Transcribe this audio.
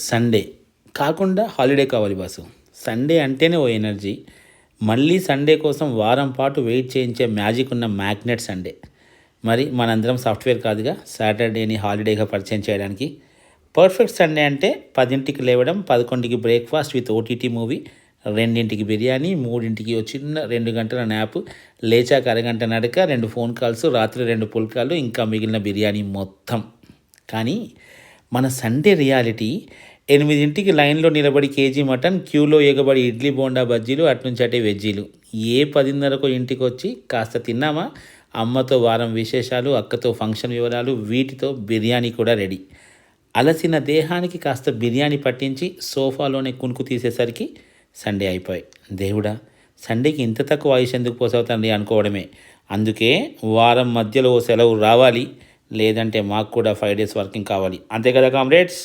Sunday కాకుండా holiday కావాలి boss. Sunday అంటేనే ఓ ఎనర్జీ. మళ్ళీ సండే కోసం వారం పాటు వెయిట్ చేయించే మ్యాజిక్ ఉన్న మ్యాగ్నెట్ సండే. మరి మనందరం సాఫ్ట్వేర్ కాదుగా సాటర్డేని హాలిడేగా పరిచయం చేయడానికి. పర్ఫెక్ట్ సండే అంటే 10కి లేవడం, 11కి బ్రేక్ఫాస్ట్ విత్ ఓటీటీ మూవీ, 2కి బిర్యానీ, 3కి ఓ చిన్న 2 గంటల న్యాప్, లేచాక అరగంట నడక, 2 ఫోన్ కాల్స్, రాత్రి 2 పుల్కాలు, ఇంకా మిగిలిన బిర్యానీ మొత్తం. కానీ మన సండే రియాలిటీ 8కి లైన్లో నిలబడి కేజీ మటన్, క్యూలో ఎగబడి ఇడ్లీ బోండా బజ్జీలు, అట్నుంచి అటే వెజ్జీలు. ఏ 10:30కో ఇంటికి వచ్చి కాస్త తిన్నామా, అమ్మతో వారం విశేషాలు, అక్కతో ఫంక్షన్ వివరాలు, వీటితో బిర్యానీ కూడా రెడీ. అలసిన దేహానికి కాస్త బిర్యానీ పట్టించి సోఫాలోనే కునుకు తీసేసరికి సండే అయిపోయి. దేవుడా, సండేకి ఇంత తక్కువ ఆయుష్ ఎందుకు పోసవుతుంది అనుకోవడమే. అందుకే వారం మధ్యలో ఓ సెలవు రావాలి, లేదంటే మాకు కూడా 5 days వర్కింగ్ కావాలి. అంతే కదా కామ్రేడ్స్.